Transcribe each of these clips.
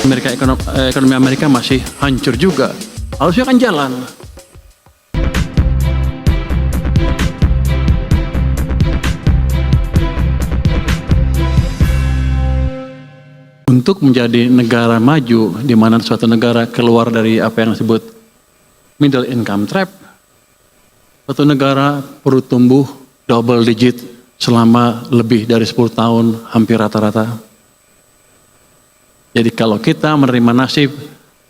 Ekonomi Amerika masih hancur juga. Harusnya kan jalan. Untuk menjadi negara maju, di mana suatu negara keluar dari apa yang disebut middle income trap, suatu negara perlu tumbuh double digit selama lebih dari 10 tahun, hampir rata-rata. Jadi kalau kita menerima nasib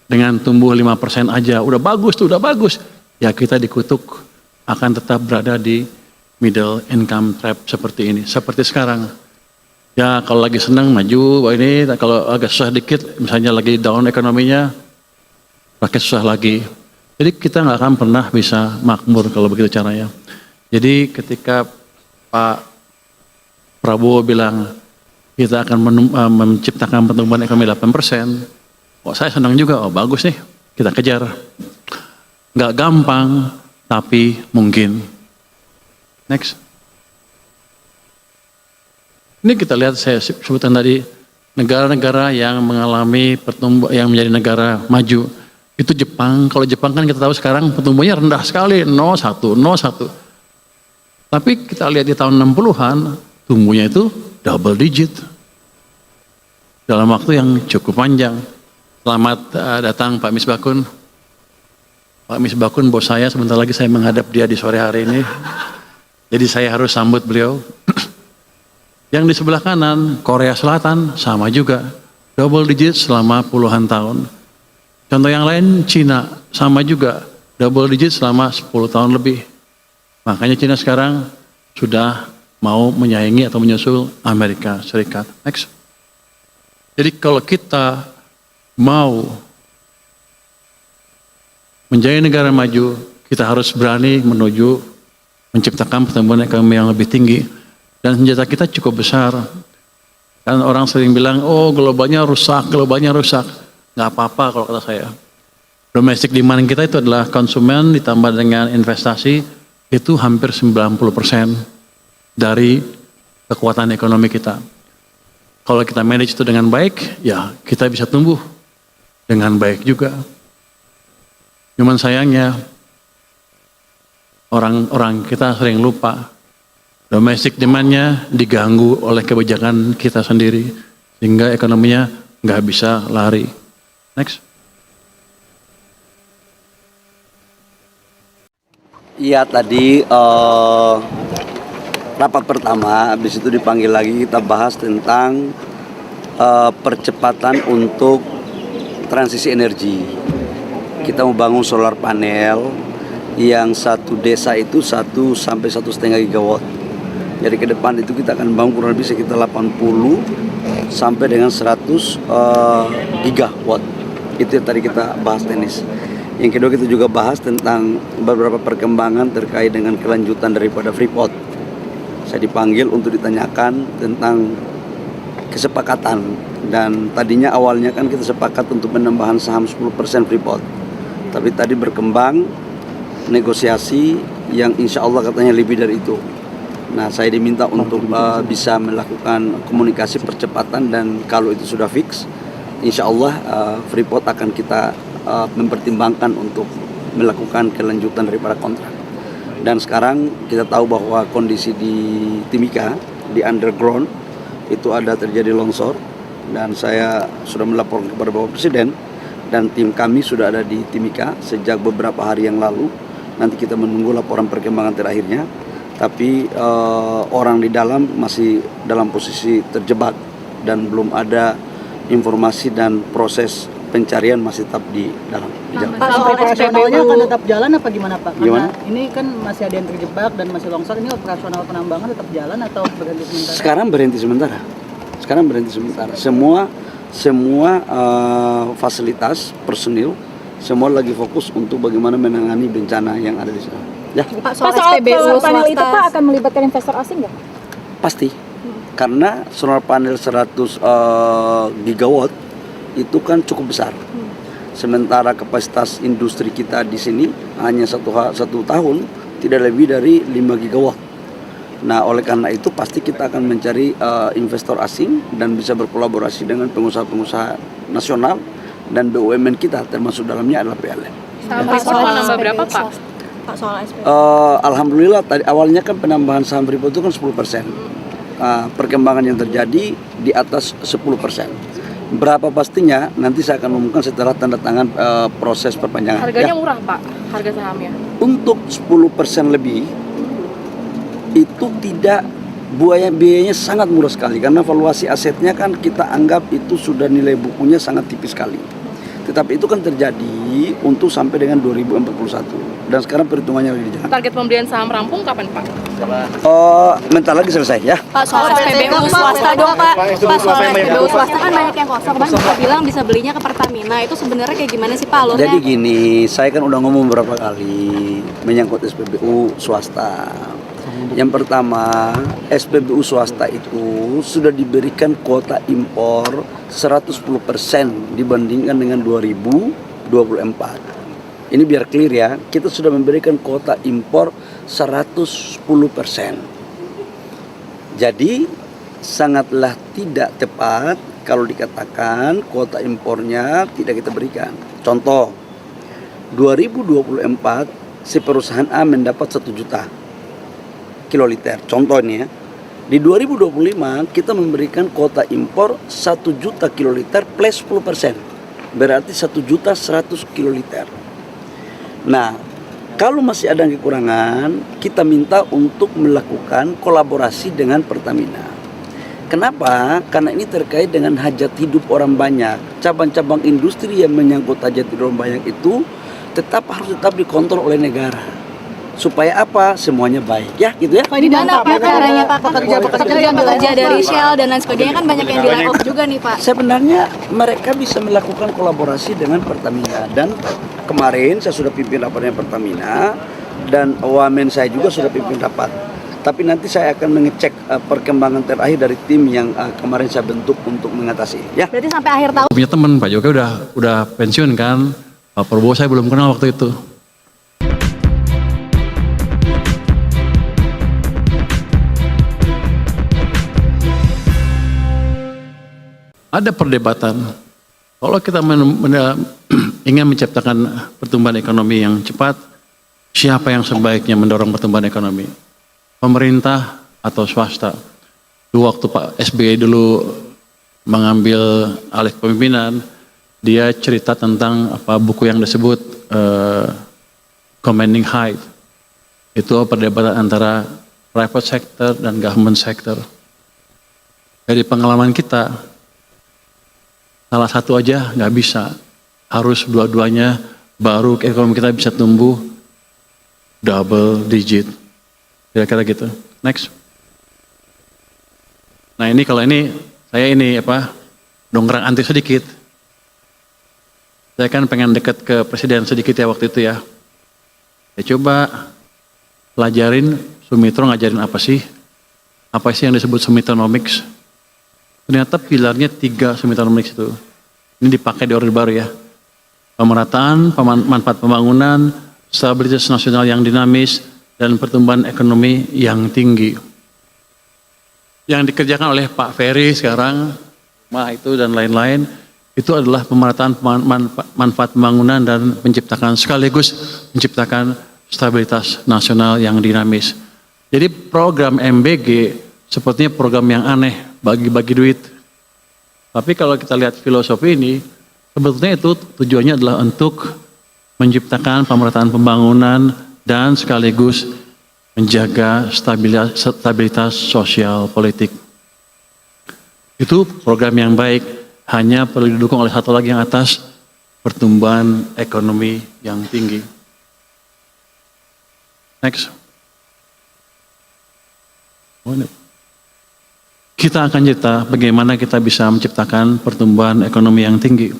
dengan tumbuh 5% aja, udah bagus tuh, udah bagus. Ya kita dikutuk akan tetap berada di middle income trap seperti ini. Seperti sekarang. Ya kalau lagi senang maju, ini kalau agak susah dikit, misalnya lagi down ekonominya, rakyat susah lagi. Jadi kita nggak akan pernah bisa makmur kalau begitu caranya. Jadi ketika Pak Prabowo bilang kita akan menciptakan pertumbuhan ekonomi 8%, saya senang juga, bagus nih, kita kejar. Nggak gampang, tapi mungkin. Next. Ini kita lihat, saya sebutkan tadi, negara-negara yang mengalami pertumbuhan, yang menjadi negara maju. Itu Jepang, kalau Jepang kan kita tahu sekarang pertumbuhannya rendah sekali, 0,1. Tapi kita lihat di tahun 60-an, tumbuhnya itu double digit. Dalam waktu yang cukup panjang. Selamat datang Pak Misbakun. Pak Misbakun bos saya, sebentar lagi saya menghadap dia di sore hari ini. Jadi saya harus sambut beliau. Yang di sebelah kanan, Korea Selatan, sama juga. Double digit selama puluhan tahun. Contoh yang lain, Cina, sama juga. Double digit selama 10 tahun lebih. Makanya Cina sekarang sudah mau menyaingi atau menyusul Amerika Serikat. Next. Jadi kalau kita mau menjadi negara maju, kita harus berani menuju menciptakan pertumbuhan ekonomi yang lebih tinggi. Dan senjata kita cukup besar. Kan orang sering bilang, oh globalnya rusak. Nggak apa-apa kalau kata saya. Domestic demand kita itu adalah konsumen ditambah dengan investasi, itu hampir 90% dari kekuatan ekonomi kita. Kalau kita manage itu dengan baik, ya kita bisa tumbuh dengan baik juga. Cuman sayangnya, orang-orang kita sering lupa. Domestic demand-nya diganggu oleh kebijakan kita sendiri, sehingga ekonominya nggak bisa lari. Next. Iya tadi rapat pertama, habis itu dipanggil lagi kita bahas tentang percepatan untuk transisi energi. Kita mau bangun solar panel yang satu desa itu 1 sampai 1,5 gigawatt. Jadi ke depan itu kita akan bangun kurang lebih sekitar 80 sampai dengan 100 gigawatt. Itu yang tadi kita bahas teknis. Yang kedua kita juga bahas tentang beberapa perkembangan terkait dengan kelanjutan daripada Freeport. Saya dipanggil untuk ditanyakan tentang kesepakatan. Dan tadinya awalnya kan kita sepakat untuk penambahan saham 10% Freeport. Tapi tadi berkembang negosiasi yang insya Allah katanya lebih dari itu. Nah, saya diminta untuk bisa melakukan komunikasi percepatan, dan kalau itu sudah fix, insya Allah Freeport akan kita mempertimbangkan untuk melakukan kelanjutan daripada kontrak. Dan sekarang kita tahu bahwa kondisi di Timika, di underground, itu ada terjadi longsor, dan saya sudah melaporkan kepada Bapak Presiden, dan tim kami sudah ada di Timika sejak beberapa hari yang lalu. Nanti kita menunggu laporan perkembangan terakhirnya. Tapi orang di dalam masih dalam posisi terjebak dan belum ada informasi, dan proses pencarian masih tetap di dalam. Pak, soal operasionalnya akan tetap jalan apa gimana Pak? Gimana? Karena ini kan masih ada yang terjebak dan masih longsor, ini operasional penambangan tetap jalan atau berhenti sementara? Sekarang berhenti sementara. Semua fasilitas, personil, semua lagi fokus untuk bagaimana menangani bencana yang ada di sana. Ya. Pak, soal solar panel itu Pak akan melibatkan investor asing nggak? Pasti. Karena solar panel 100 gigawatt itu kan cukup besar. Sementara kapasitas industri kita di sini hanya satu tahun tidak lebih dari 5 gigawatt. Nah, oleh karena itu pasti kita akan mencari investor asing dan bisa berkolaborasi dengan pengusaha-pengusaha nasional dan BUMN kita, termasuk dalamnya adalah PLN. Saham Freeport mau nambah berapa, Pak? Pak, soal SPP. Alhamdulillah tadi awalnya kan penambahan saham Freeport itu kan 10%. Perkembangan yang terjadi di atas 10%. Berapa pastinya nanti saya akan umumkan setelah tanda tangan proses perpanjangan. Harganya murah, Pak, harga sahamnya. Untuk 10% lebih itu tidak biayanya sangat murah sekali karena valuasi asetnya kan kita anggap itu sudah nilai bukunya sangat tipis sekali. Tetapi itu kan terjadi untuk sampai dengan 2041 dan sekarang perhitungannya lagi di jalan. Target pembelian saham rampung kapan, Pak? Bentar lagi selesai ya. Pak, soal SPBU swasta dong Pak. Pak, soal SPBU swasta kan banyak yang kosong. Kan Bapak bilang bisa belinya ke Pertamina. Itu sebenarnya kayak gimana sih Pak alurnya? Jadi gini, saya kan udah ngomong beberapa kali menyangkut SPBU swasta. Yang pertama, SPBU swasta itu sudah diberikan kuota impor 110% dibandingkan dengan 2024. Ini biar clear ya, kita sudah memberikan kuota impor 110%. Jadi sangatlah tidak tepat kalau dikatakan kuota impornya tidak kita berikan. Contoh, 2024 si perusahaan A mendapat 1 juta kiloliter. Contoh ini ya. Di 2025 kita memberikan kuota impor 1 juta kiloliter plus 10%. Berarti 1.100.000 kiloliter. Nah, kalau masih ada kekurangan, kita minta untuk melakukan kolaborasi dengan Pertamina. Kenapa? Karena ini terkait dengan hajat hidup orang banyak. Cabang-cabang industri yang menyangkut hajat hidup orang banyak itu harus tetap dikontrol oleh negara. Supaya apa? Semuanya baik ya gitu ya. Di mana Pak caranya Pak? Pekerja dari Shell dan lain sebagainya kan banyak yang di layoff juga nih Pak. Sebenarnya mereka bisa melakukan kolaborasi dengan Pertamina dan kemarin saya sudah pimpin rapat dengan Pertamina dan wamen saya juga sudah pimpin rapat. Tapi nanti saya akan mengecek perkembangan terakhir dari tim yang kemarin saya bentuk untuk mengatasi ya. Berarti sampai akhir tahun. Punya teman Pak Jokowi udah pensiun kan. Pak Prabowo saya belum kenal waktu itu. Ada perdebatan, kalau kita ingin menciptakan pertumbuhan ekonomi yang cepat, siapa yang sebaiknya mendorong pertumbuhan ekonomi? Pemerintah atau swasta? Waktu Pak SBY dulu mengambil alih kepemimpinan, dia cerita tentang buku yang disebut Commanding Height. Itu perdebatan antara private sector dan government sector. Dari pengalaman kita, salah satu aja nggak bisa, harus dua-duanya baru ekonomi kita bisa tumbuh double digit, kira-kira gitu. Next. Nah ini kalau saya dongkrak anti sedikit. Saya kan pengen deket ke presiden sedikit ya waktu itu ya. Ya coba pelajarin Sumitro ngajarin apa sih yang disebut Sumitronomics. Ternyata pilarnya 3 Sumitronomics itu. Ini dipakai di Orde Baru ya. Pemerataan, manfaat pembangunan, stabilitas nasional yang dinamis, dan pertumbuhan ekonomi yang tinggi. Yang dikerjakan oleh Pak Ferry sekarang, itu dan lain-lain, itu adalah pemerataan manfaat pembangunan dan sekaligus menciptakan stabilitas nasional yang dinamis. Jadi program MBG sepertinya program yang aneh, bagi-bagi duit. Tapi kalau kita lihat filosofi ini, sebetulnya itu tujuannya adalah untuk menciptakan pemerataan pembangunan dan sekaligus menjaga stabilitas sosial politik. Itu program yang baik, hanya perlu didukung oleh satu lagi yang atas, pertumbuhan ekonomi yang tinggi. Next. Kita akan cerita bagaimana kita bisa menciptakan pertumbuhan ekonomi yang tinggi.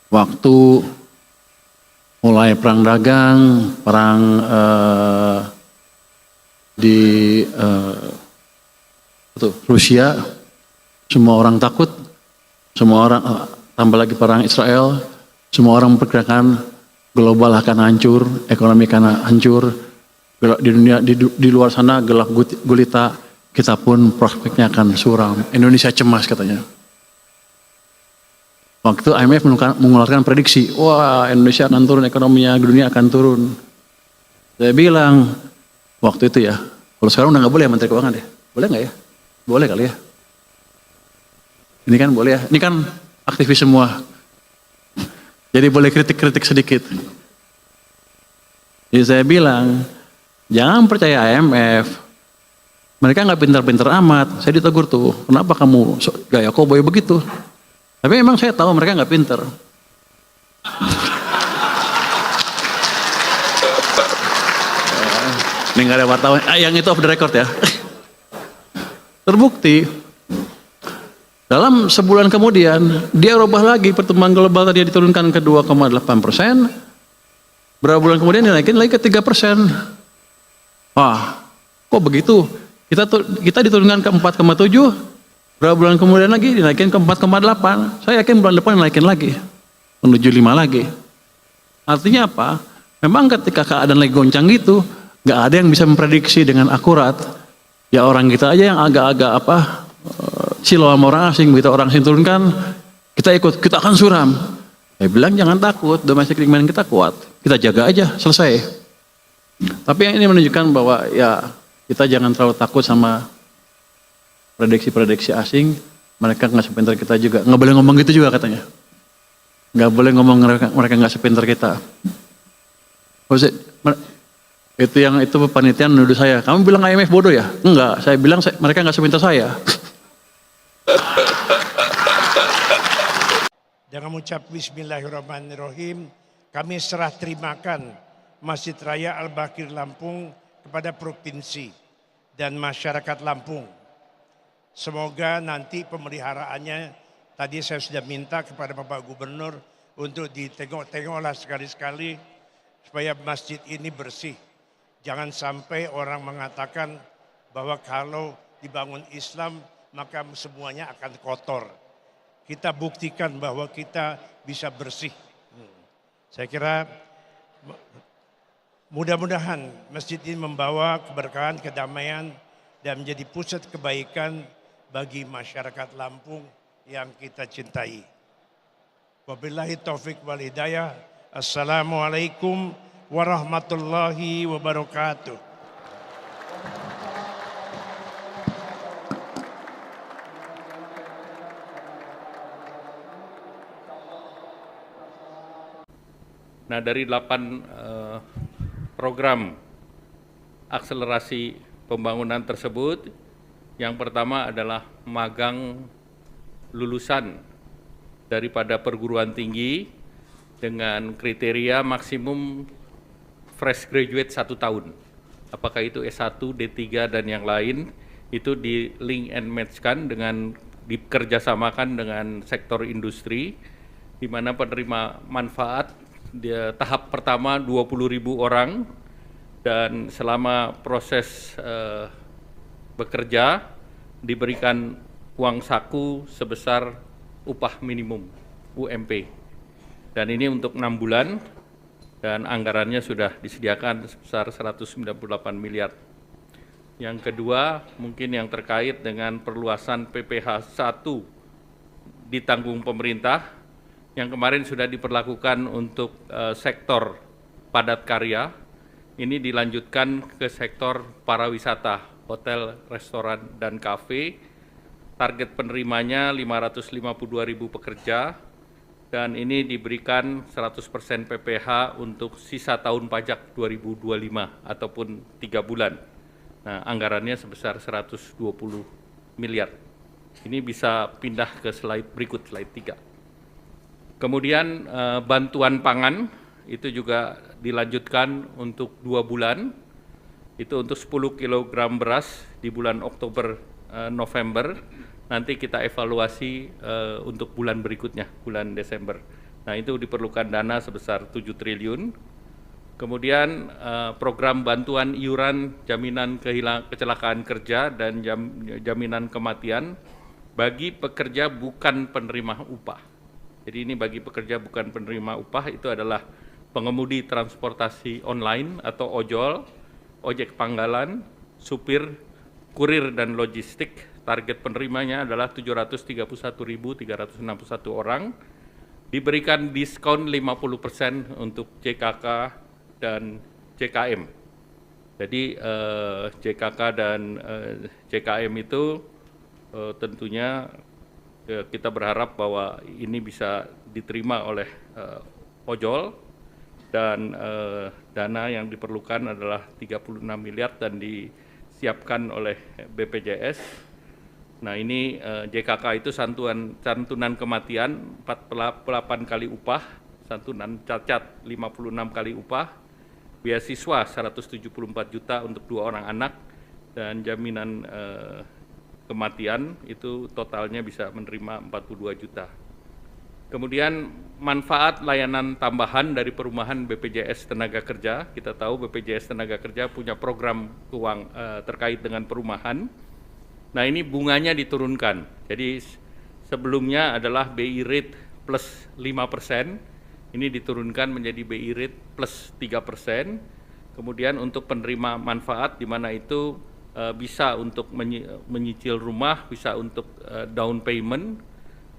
Waktu mulai perang dagang, perang di Rusia, semua orang takut, semua orang tambah lagi perang Israel, semua orang memperkirakan global akan hancur, ekonomi akan hancur, Di dunia di luar sana gelap gulita, kita pun prospeknya akan suram. Indonesia cemas katanya. Waktu IMF mengeluarkan prediksi, wah Indonesia akan turun, ekonominya dunia akan turun. Saya bilang waktu itu ya, kalau sekarang udah nggak boleh ya Menteri Keuangan ya, boleh nggak ya? Boleh kali ya. Ini kan boleh ya, ini kan aktivis semua. Jadi boleh kritik-kritik sedikit. Jadi saya bilang, jangan percaya IMF. Mereka nggak pintar-pintar amat. Saya ditegur tuh, kenapa kamu gaya cowboy begitu? Tapi memang saya tahu mereka nggak pintar. Ini nggak ada wartawan. Yang itu off the record ya. Terbukti dalam sebulan kemudian dia rubah lagi pertumbuhan global tadi diturunkan ke 2,8%. Berapa bulan kemudian dinaikin lagi ke 3%. Wah, kok begitu? Kita diturunkan ke 4,7. Berapa bulan kemudian lagi dinaikin ke 4,8. Saya yakin bulan depan dinaikin lagi. Menuju 5 lagi. Artinya apa? Memang ketika keadaan lagi goncang gitu, nggak ada yang bisa memprediksi dengan akurat. Ya orang kita aja yang agak-agak silau sama orang asing, begitu orang asing turunkan, kita ikut, kita akan suram. Saya bilang jangan takut, domestic demand kita kuat, kita jaga aja, selesai. Tapi yang ini menunjukkan bahwa ya kita jangan terlalu takut sama prediksi-prediksi asing, mereka nggak sepintar kita juga, nggak boleh ngomong gitu juga katanya. Nggak boleh ngomong mereka nggak sepintar kita. Itu panitia menuduh saya, kamu bilang IMF bodoh ya? Enggak, saya bilang mereka nggak sepintar saya. Dengan mengucap Bismillahirrahmanirrahim, kami serah terimakan Masjid Raya Al-Bakir Lampung kepada Provinsi dan masyarakat Lampung. Semoga nanti pemeliharaannya, tadi saya sudah minta kepada Bapak Gubernur untuk ditengok-tengoklah sekali-sekali supaya masjid ini bersih. Jangan sampai orang mengatakan bahwa kalau dibangun Islam maka semuanya akan kotor. Kita buktikan bahwa kita bisa bersih. Saya kira mudah-mudahan masjid ini membawa keberkahan, kedamaian, dan menjadi pusat kebaikan bagi masyarakat Lampung yang kita cintai. Wabillahi taufik wal hidayah. Assalamualaikum warahmatullahi wabarakatuh. Nah, dari 8 program akselerasi pembangunan tersebut, yang pertama adalah magang lulusan daripada perguruan tinggi dengan kriteria maksimum fresh graduate 1 tahun. Apakah itu S1, D3, dan yang lain, itu di link and match-kan dengan dikerjasamakan dengan sektor industri, di mana penerima manfaat tahap pertama 20.000 orang, dan selama proses bekerja diberikan uang saku sebesar upah minimum UMP. Dan ini untuk 6 bulan dan anggarannya sudah disediakan sebesar 198 miliar. Yang kedua, mungkin yang terkait dengan perluasan PPh 1 ditanggung pemerintah yang kemarin sudah diperlakukan untuk sektor padat karya, ini dilanjutkan ke sektor pariwisata, hotel, restoran, dan kafe. Target penerimanya 552.000 pekerja, dan ini diberikan 100% PPh untuk sisa tahun pajak 2025 ataupun 3 bulan. Nah, anggarannya sebesar 120 miliar. Ini bisa pindah ke slide berikut, slide 3. Kemudian bantuan pangan itu juga dilanjutkan untuk 2 bulan. Itu untuk 10 kg beras di bulan Oktober, November. Nanti kita evaluasi untuk bulan berikutnya, bulan Desember. Nah, itu diperlukan dana sebesar 7 triliun. Kemudian program bantuan iuran jaminan kecelakaan kerja dan jaminan kematian bagi pekerja bukan penerima upah. Jadi ini bagi pekerja bukan penerima upah itu adalah pengemudi transportasi online atau ojol ojek panggalan, supir, kurir, dan logistik. Target penerimanya adalah 731.361 orang. Diberikan diskon 50% untuk JKK dan JKM. Jadi JKK dan JKM itu tentunya kita berharap bahwa ini bisa diterima oleh ojol, dan dana yang diperlukan adalah 36 miliar dan disiapkan oleh BPJS. Nah ini JKK itu santunan kematian 48 kali upah, santunan cacat 56 kali upah, beasiswa 174 juta untuk 2 orang anak, dan jaminan kematian itu totalnya bisa menerima 42 juta. Kemudian manfaat layanan tambahan dari perumahan BPJS Tenaga Kerja. Kita tahu BPJS Tenaga Kerja punya program terkait dengan perumahan. Nah ini bunganya diturunkan. Jadi sebelumnya adalah BI rate plus 5%, ini diturunkan menjadi BI rate plus 3%. Kemudian untuk penerima manfaat di mana itu bisa untuk menyicil rumah, bisa untuk down payment,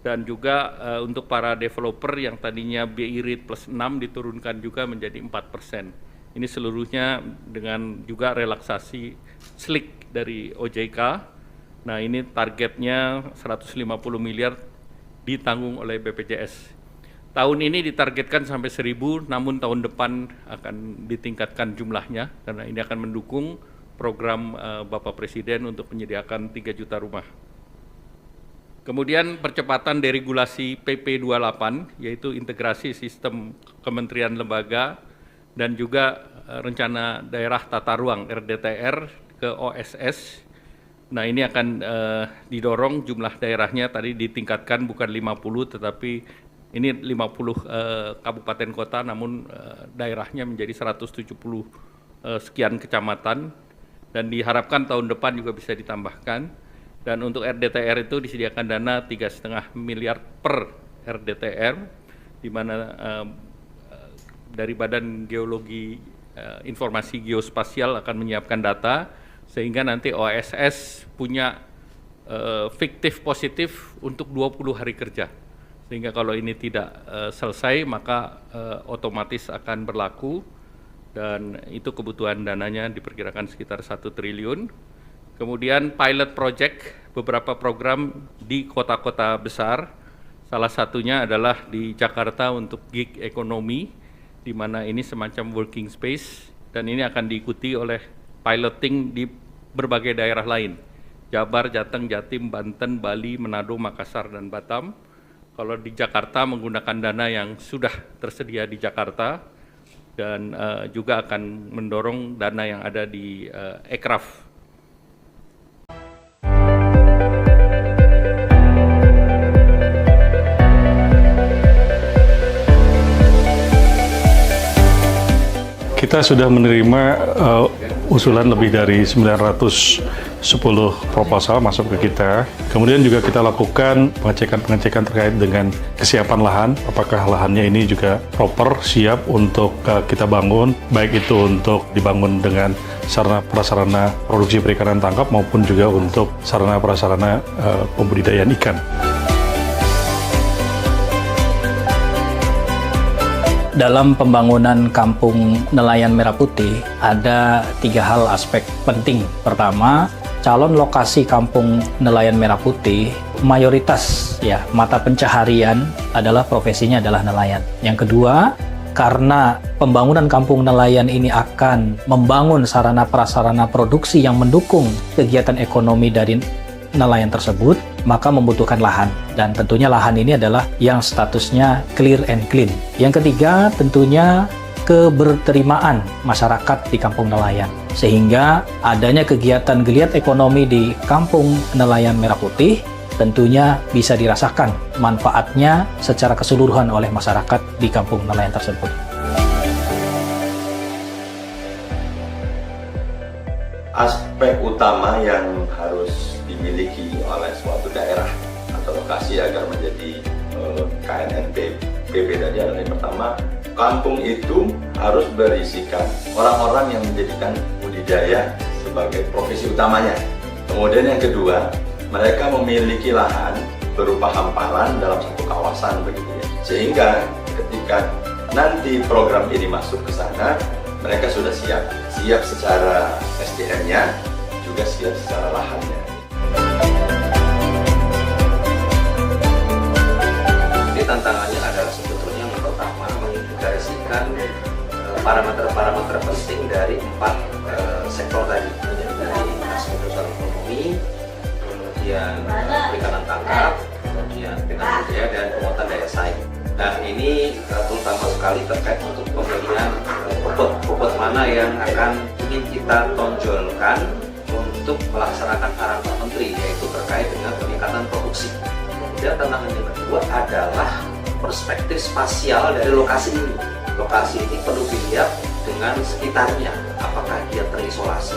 dan juga untuk para developer yang tadinya BI rate plus 6 diturunkan juga menjadi 4%. Ini seluruhnya dengan juga relaksasi slick dari OJK. Nah ini targetnya 150 miliar ditanggung oleh BPJS. Tahun ini ditargetkan sampai 1.000, namun tahun depan akan ditingkatkan jumlahnya karena ini akan mendukung program Bapak Presiden untuk menyediakan 3 juta rumah. Kemudian percepatan deregulasi PP 28, yaitu integrasi sistem kementerian lembaga dan juga rencana daerah tata ruang RDTR ke OSS. Nah ini akan didorong jumlah daerahnya tadi ditingkatkan bukan 50 tetapi ini 50 kabupaten kota, namun daerahnya menjadi 170 sekian kecamatan, dan diharapkan tahun depan juga bisa ditambahkan. Dan untuk RDTR itu disediakan dana 3,5 miliar per RDTR, di mana dari Badan Geologi Informasi Geospasial akan menyiapkan data, sehingga nanti OSS punya fiktif positif untuk 20 hari kerja. Sehingga kalau ini tidak selesai maka otomatis akan berlaku, dan itu kebutuhan dananya diperkirakan sekitar 1 triliun. Kemudian pilot project beberapa program di kota-kota besar, salah satunya adalah di Jakarta untuk gig ekonomi, di mana ini semacam working space, dan ini akan diikuti oleh piloting di berbagai daerah lain, Jabar, Jateng, Jatim, Banten, Bali, Manado, Makassar, dan Batam. Kalau di Jakarta menggunakan dana yang sudah tersedia di Jakarta, dan juga akan mendorong dana yang ada di Ekraf. Kita sudah menerima usulan lebih dari 910 proposal masuk ke kita. Kemudian juga kita lakukan pengecekan terkait dengan kesiapan lahan, apakah lahannya ini juga proper, siap untuk kita bangun, baik itu untuk dibangun dengan sarana prasarana produksi perikanan tangkap maupun juga untuk sarana prasarana pembudidayaan ikan. Dalam pembangunan kampung nelayan Merah Putih ada 3 hal aspek penting. Pertama, calon lokasi kampung nelayan Merah Putih mayoritas mata pencaharian adalah profesinya adalah nelayan. Yang kedua, karena pembangunan kampung nelayan ini akan membangun sarana prasarana produksi yang mendukung kegiatan ekonomi dari nelayan tersebut, maka membutuhkan lahan, dan tentunya lahan ini adalah yang statusnya clear and clean. Yang ketiga tentunya keberterimaan masyarakat di kampung nelayan, sehingga adanya kegiatan geliat ekonomi di kampung nelayan Merah Putih tentunya bisa dirasakan manfaatnya secara keseluruhan oleh masyarakat di kampung nelayan tersebut. Aspek utama yang harus dimiliki oleh suatu daerah atau lokasi agar menjadi KNNP PP tadi adalah yang pertama, kampung itu harus berisikan orang-orang yang menjadikan budidaya budidaya sebagai profesi utamanya. Kemudian yang kedua, mereka memiliki lahan berupa hamparan dalam satu kawasan begitu ya. Sehingga ketika nanti program ini masuk ke sana, mereka sudah siap secara SDM-nya, juga siap secara lahannya. Jadi tantangannya adalah sebetulnya yang pertama mengintegrasikan parameter-parameter penting dari 4 sektor tadi, dari aspek sosial ekonomi, kemudian perikanan tangkap, kemudian perikanan budaya dan penguatan daya saing. Nah ini terutama sekali terkait untuk pemilihan bobot mana yang akan ingin kita tonjolkan untuk melaksanakan arahan Pak Menteri, yaitu terkait dengan peningkatan produksi. Kemudian tantangan yang kedua adalah perspektif spasial dari lokasi ini. Lokasi ini perlu dilihat dengan sekitarnya, apakah dia terisolasi,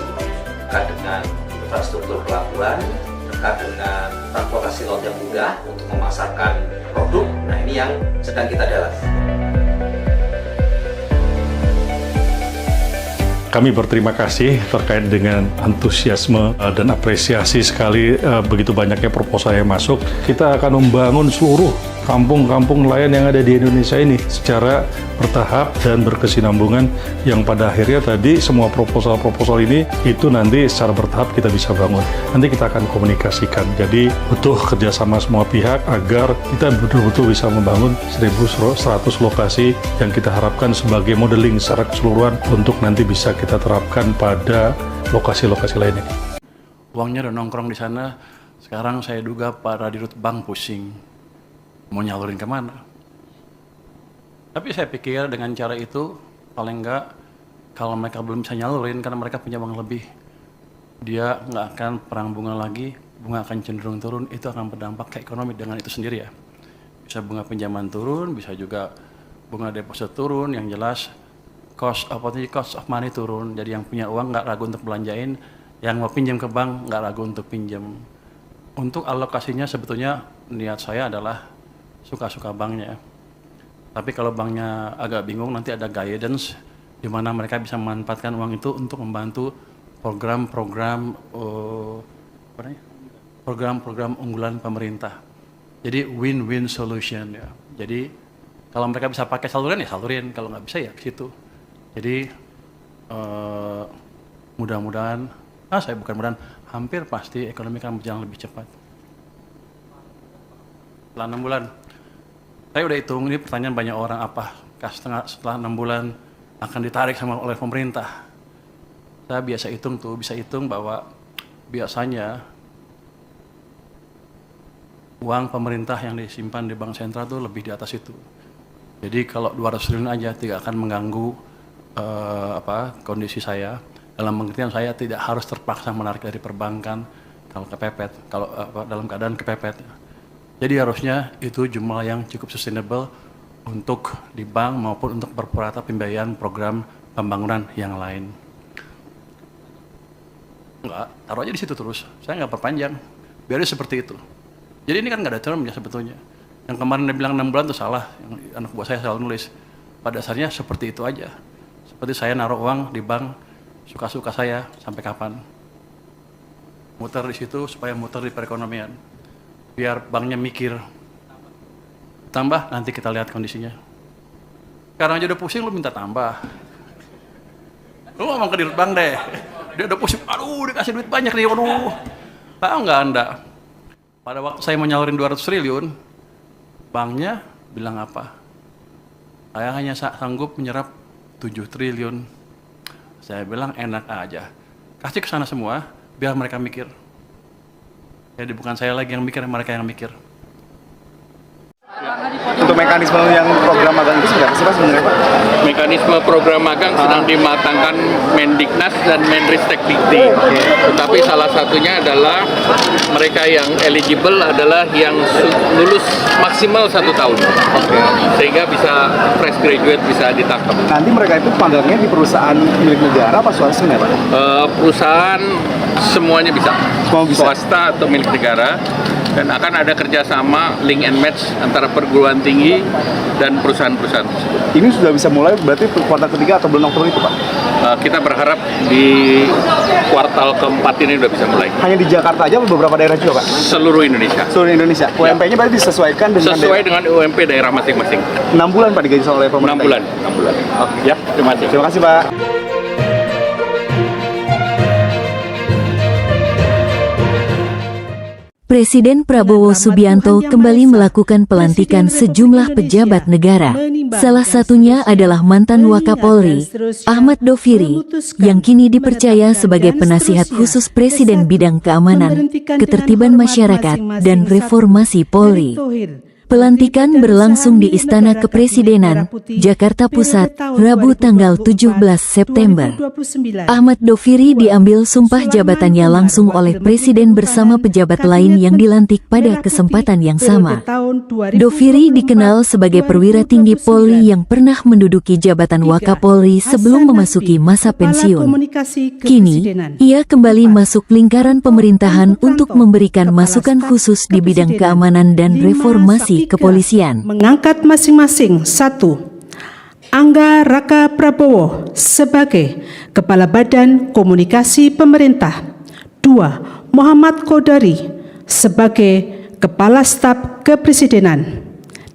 dekat dengan infrastruktur pelabuhan, dekat dengan transportasi laut yang mudah untuk memasarkan produk. Nah ini yang sedang kita dalami. Kami berterima kasih terkait dengan antusiasme dan apresiasi sekali begitu banyaknya proposal yang masuk. Kita akan membangun seluruh kampung-kampung nelayan yang ada di Indonesia ini secara bertahap dan berkesinambungan, yang pada akhirnya tadi semua proposal-proposal ini itu nanti secara bertahap kita bisa bangun. Nanti kita akan komunikasikan. Jadi butuh kerjasama semua pihak agar kita betul-betul bisa membangun 1.100 lokasi yang kita harapkan sebagai modeling secara keseluruhan untuk nanti bisa kita terapkan pada lokasi-lokasi lainnya. Uangnya udah nongkrong di sana. Sekarang saya duga para dirut bank pusing mau nyalurin kemana. Tapi saya pikir dengan cara itu paling enggak kalau mereka belum bisa nyalurin karena mereka punya uang lebih, dia nggak akan perang bunga lagi, bunga akan cenderung turun, itu akan berdampak ke ekonomi dengan itu sendiri ya. Bisa bunga pinjaman turun, bisa juga bunga deposit turun, yang jelas cost of money turun. Jadi yang punya uang nggak ragu untuk belanjain, yang mau pinjam ke bank nggak ragu untuk pinjam. Untuk alokasinya sebetulnya niat saya adalah suka-suka banknya. Tapi kalau banknya agak bingung, nanti ada guidance di mana mereka bisa memanfaatkan uang itu untuk membantu program-program unggulan pemerintah. Jadi win-win solution ya. Jadi kalau mereka bisa pakai saluran ya salurin, kalau nggak bisa ya ke situ. Jadi mudah-mudahan, hampir pasti ekonomi akan berjalan lebih cepat. Setelah 6 bulan. Saya udah hitung, ini pertanyaan banyak orang, apakah setelah 6 bulan akan ditarik oleh pemerintah. Saya bisa hitung bahwa biasanya uang pemerintah yang disimpan di bank sentral itu lebih di atas itu. Jadi kalau 200 triliun aja tidak akan mengganggu kondisi saya. Dalam pengertian saya tidak harus terpaksa menarik dari perbankan dalam keadaan kepepet. Jadi harusnya itu jumlah yang cukup sustainable untuk di bank maupun untuk berprata pembiayaan program pembangunan yang lain. Enggak, taruh aja di situ terus. Saya nggak perpanjang, biarnya seperti itu. Jadi ini kan nggak ada termnya sebetulnya. Yang kemarin dia bilang 6 bulan itu salah. Yang anak buah saya selalu nulis. Pada dasarnya seperti itu aja. Seperti saya naruh uang di bank suka-suka saya sampai kapan. Muter di situ supaya muter di perekonomian. Biar banknya mikir, tambah nanti kita lihat kondisinya. Sekarang aja udah pusing, lu minta tambah. Lu ngomong ke dirut bank deh, dia udah pusing, aduh dikasih duit banyak nih, waduh. Tahu nggak Anda, pada waktu saya mau nyalurin 200 triliun, banknya bilang apa? Saya hanya sanggup menyerap 7 triliun. Saya bilang enak aja, kasih ke sana semua, biar mereka mikir. Jadi bukan saya lagi yang mikir, mereka yang mikir. Untuk mekanisme yang program magang itu sebenarnya apa sebenarnya Pak? Mekanisme program magang sedang dimatangkan Mendiknas dan Menristekdikti. Tetapi salah satunya adalah mereka yang eligible adalah yang lulus maksimal 1 tahun. Sehingga bisa fresh graduate bisa ditangkap. Nanti mereka itu magangnya di perusahaan milik negara apa swasta Pak? Perusahaan semuanya bisa. Semua bisa. Swasta atau milik negara. Dan akan ada kerjasama link and match antara perguruan tinggi dan perusahaan-perusahaan tersebut. Ini sudah bisa mulai berarti kuartal ketiga atau bulan Oktober itu Pak? Kita berharap di kuartal keempat ini udah bisa mulai. Hanya di Jakarta aja atau beberapa daerah juga, Pak? Seluruh Indonesia. Seluruh Indonesia. UMP-nya berarti disesuaikan dengan Sesuai dengan UMP daerah masing-masing. 6 bulan Pak digaji oleh pemerintah. 6 bulan. 6 bulan. Oke. Ya, terima kasih. Terima kasih, Pak. Presiden Prabowo Subianto kembali melakukan pelantikan sejumlah pejabat negara. Salah satunya adalah mantan Wakapolri, Ahmad Doviri, yang kini dipercaya sebagai penasihat khusus Presiden bidang keamanan, ketertiban masyarakat, dan reformasi Polri. Pelantikan berlangsung di Istana Kepresidenan, Jakarta Pusat, Rabu tanggal 17 September. Ahmad Doviri diambil sumpah jabatannya langsung oleh Presiden bersama pejabat lain yang dilantik pada kesempatan yang sama. Doviri dikenal sebagai perwira tinggi Polri yang pernah menduduki jabatan Wakapolri sebelum memasuki masa pensiun. Kini, ia kembali masuk lingkaran pemerintahan untuk memberikan masukan khusus di bidang keamanan dan reformasi kepolisian. Mengangkat masing-masing: 1. Angga Raka Prabowo sebagai Kepala Badan Komunikasi Pemerintah. 2. Muhammad Kodari sebagai Kepala Staf Kepresidenan.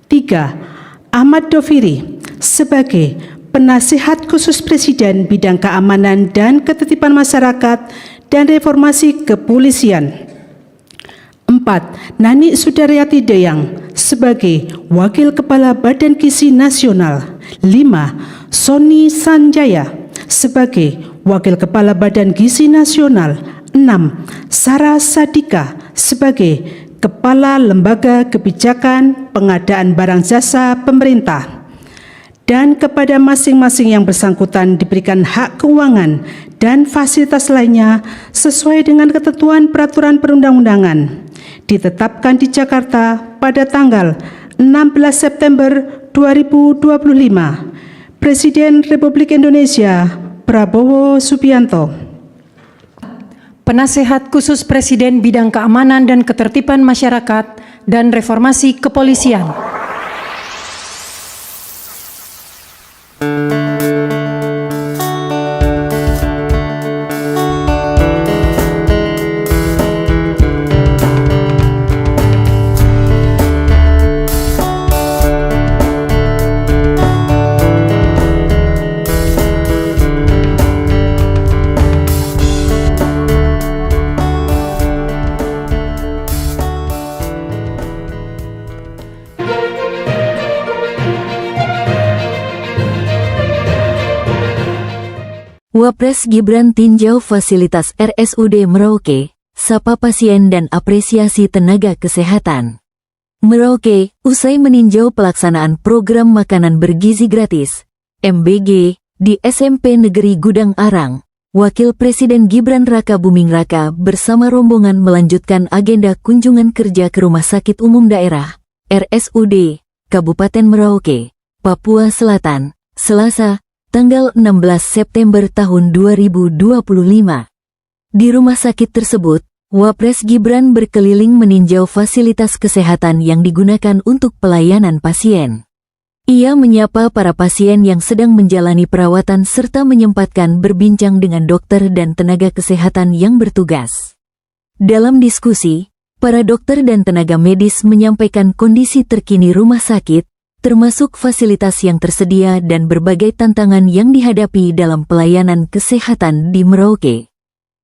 3. Ahmad Doviri sebagai Penasihat Khusus Presiden bidang keamanan dan ketertiban masyarakat dan reformasi kepolisian. 4. Nani Sudaryati Dayang sebagai Wakil Kepala Badan Gizi Nasional. 5. Sony Sanjaya sebagai Wakil Kepala Badan Gizi Nasional. 6. Sarah Sadika sebagai Kepala Lembaga Kebijakan Pengadaan Barang Jasa Pemerintah. Dan kepada masing-masing yang bersangkutan diberikan hak keuangan dan fasilitas lainnya sesuai dengan ketentuan peraturan perundang-undangan. Ditetapkan di Jakarta pada tanggal 16 September 2025. Presiden Republik Indonesia Prabowo Subianto. Penasehat Khusus Presiden Bidang Keamanan dan Ketertiban Masyarakat dan Reformasi Kepolisian. Wapres Gibran tinjau fasilitas RSUD Merauke, sapa pasien dan apresiasi tenaga kesehatan. Merauke, usai meninjau pelaksanaan program makanan bergizi gratis, MBG, di SMP Negeri Gudang Arang, Wakil Presiden Gibran Raka Buming Raka bersama rombongan melanjutkan agenda kunjungan kerja ke Rumah Sakit Umum Daerah, RSUD, Kabupaten Merauke, Papua Selatan, Selasa, tanggal 16 September tahun 2025. Di rumah sakit tersebut, Wapres Gibran berkeliling meninjau fasilitas kesehatan yang digunakan untuk pelayanan pasien. Ia menyapa para pasien yang sedang menjalani perawatan serta menyempatkan berbincang dengan dokter dan tenaga kesehatan yang bertugas. Dalam diskusi, para dokter dan tenaga medis menyampaikan kondisi terkini rumah sakit, termasuk fasilitas yang tersedia dan berbagai tantangan yang dihadapi dalam pelayanan kesehatan di Merauke.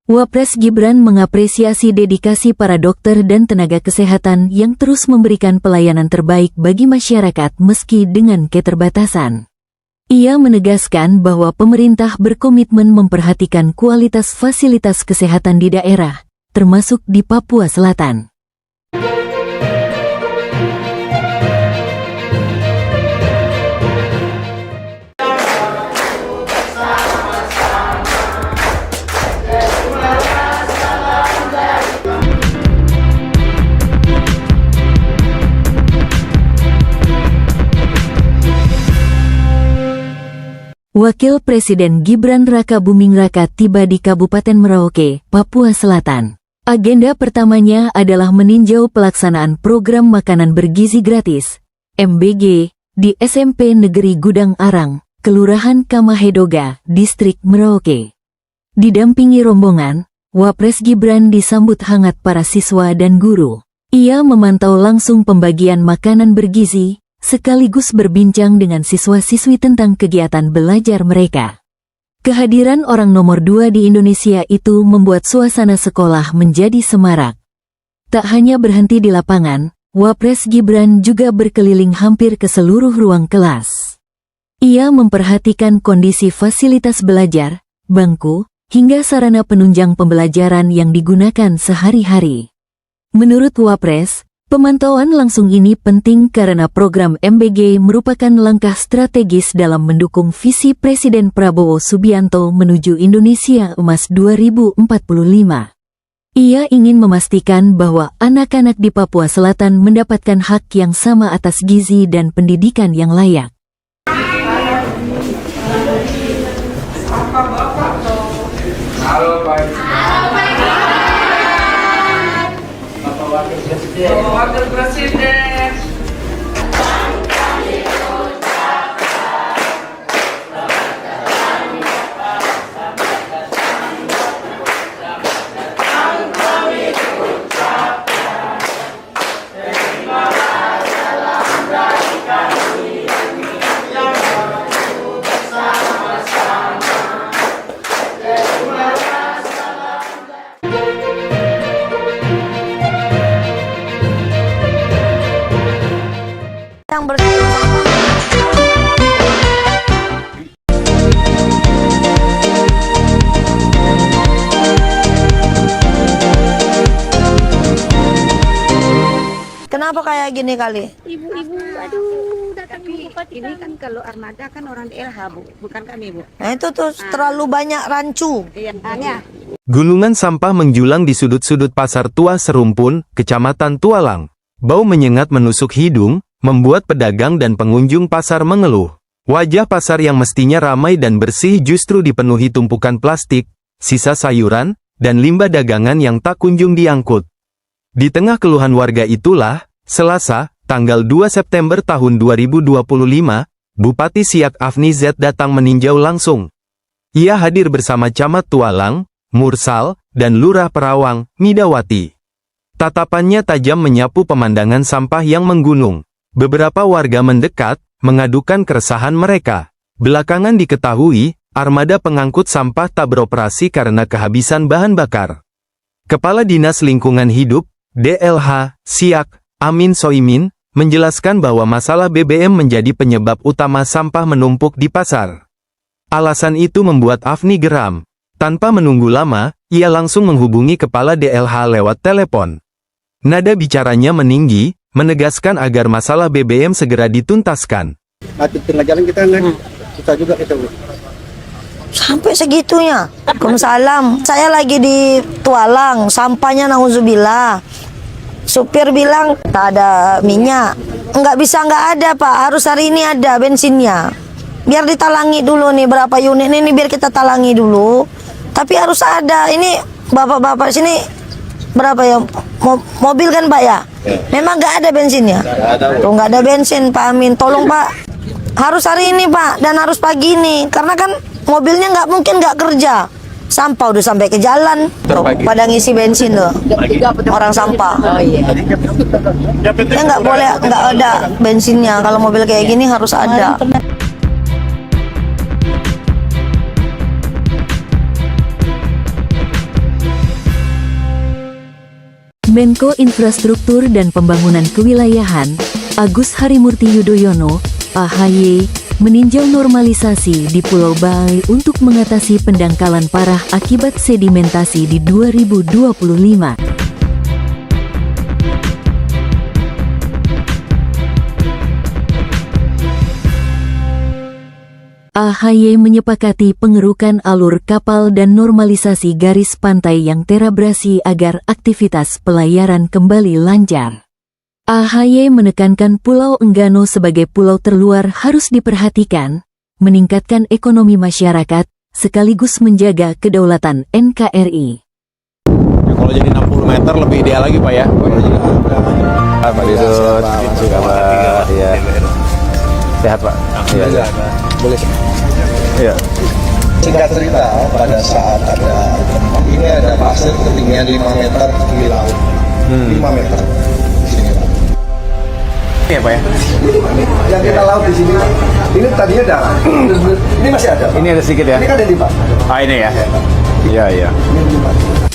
Wapres Gibran mengapresiasi dedikasi para dokter dan tenaga kesehatan yang terus memberikan pelayanan terbaik bagi masyarakat meski dengan keterbatasan. Ia menegaskan bahwa pemerintah berkomitmen memperhatikan kualitas fasilitas kesehatan di daerah, termasuk di Papua Selatan. Wakil Presiden Gibran Raka Buming Raka tiba di Kabupaten Merauke, Papua Selatan. Agenda pertamanya adalah meninjau pelaksanaan program makanan bergizi gratis, MBG, di SMP Negeri Gudang Arang, Kelurahan Kamahedoga, Distrik Merauke. Didampingi rombongan, Wapres Gibran disambut hangat para siswa dan guru. Ia memantau langsung pembagian makanan bergizi, sekaligus berbincang dengan siswa-siswi tentang kegiatan belajar mereka. Kehadiran orang nomor 2 di Indonesia itu membuat suasana sekolah menjadi semarak. Tak hanya berhenti di lapangan, Wapres Gibran juga berkeliling hampir ke seluruh ruang kelas. Ia memperhatikan kondisi fasilitas belajar, bangku, hingga sarana penunjang pembelajaran yang digunakan sehari-hari. Menurut Wapres, pemantauan langsung ini penting karena program MBG merupakan langkah strategis dalam mendukung visi Presiden Prabowo Subianto menuju Indonesia Emas 2045. Ia ingin memastikan bahwa anak-anak di Papua Selatan mendapatkan hak yang sama atas gizi dan pendidikan yang layak. Halo Pak. Bapak Wakil Presiden. Bapak Wakil Presiden. Kenapa kayak gini kali? Ibu-ibu, aduh, datang ini kan kalau armada kan orang LH, Bu, bukan kami, Bu. Nah itu tuh terlalu banyak rancu. Iya. Gulungan sampah menjulang di sudut-sudut Pasar Tua Serumpun, Kecamatan Tualang. Bau menyengat menusuk hidung, membuat pedagang dan pengunjung pasar mengeluh. Wajah pasar yang mestinya ramai dan bersih justru dipenuhi tumpukan plastik, sisa sayuran, dan limbah dagangan yang tak kunjung diangkut. Di tengah keluhan warga itulah, Selasa, tanggal 2 September tahun 2025, Bupati Siak Afni Z datang meninjau langsung. Ia hadir bersama Camat Tualang, Mursal, dan Lurah Perawang, Midawati. Tatapannya tajam menyapu pemandangan sampah yang menggunung. Beberapa warga mendekat, mengadukan keresahan mereka. Belakangan diketahui, armada pengangkut sampah tak beroperasi karena kehabisan bahan bakar. Kepala Dinas Lingkungan Hidup, DLH, Siak, Amin Soimin, menjelaskan bahwa masalah BBM menjadi penyebab utama sampah menumpuk di pasar. Alasan itu membuat Afni geram. Tanpa menunggu lama, ia langsung menghubungi Kepala DLH lewat telepon. Nada bicaranya meninggi, menegaskan agar masalah BBM segera dituntaskan. Di tengah jalan kita juga itu. Sampai segitunya. Waalaikumsalam. Saya lagi di Tualang, sampahnya nauzubillah. Supir bilang tak ada minyak. Nggak ada Pak, harus hari ini ada bensinnya. Biar ditalangi dulu nih berapa unit ini biar kita talangi dulu. Tapi harus ada. Ini bapak-bapak sini berapa ya? Mobil kan Pak ya? Memang nggak ada bensinnya. Tuh nggak ada bensin Pak Amin. Tolong Pak. Harus hari ini Pak dan harus pagi ini. Karena kan mobilnya nggak mungkin nggak kerja. Sampah udah sampai ke jalan, pada ngisi bensin tuh orang sampah. Ya nggak boleh nggak ada bensinnya. Kalau mobil kayak gini harus ada. Menko Infrastruktur dan Pembangunan Kewilayahan, Agus Harimurti Yudhoyono, AHY, meninjau normalisasi di Pulau Bali untuk mengatasi pendangkalan parah akibat sedimentasi di 2025. AHY menyepakati pengerukan alur kapal dan normalisasi garis pantai yang terabrasi agar aktivitas pelayaran kembali lancar. AHY menekankan Pulau Enggano sebagai pulau terluar harus diperhatikan, meningkatkan ekonomi masyarakat, sekaligus menjaga kedaulatan NKRI. Kalau jadi 60 meter lebih ideal lagi Pak ya? Pak Didut, ya. Sehat Pak. Iya. Boleh. Iya. Singkat cerita, pada saat ada gempa ini ada pasir ketinggian 5 meter di laut. 5 meter. Di sini, Pak. Iya Pak ya. Yang kita laut di sini, ini tadinya darah. Ini masih ada, Pak. Ini ada sedikit ya. Ini kan ada di Pak. Ah ini ya. Iya iya. Ini di Pak.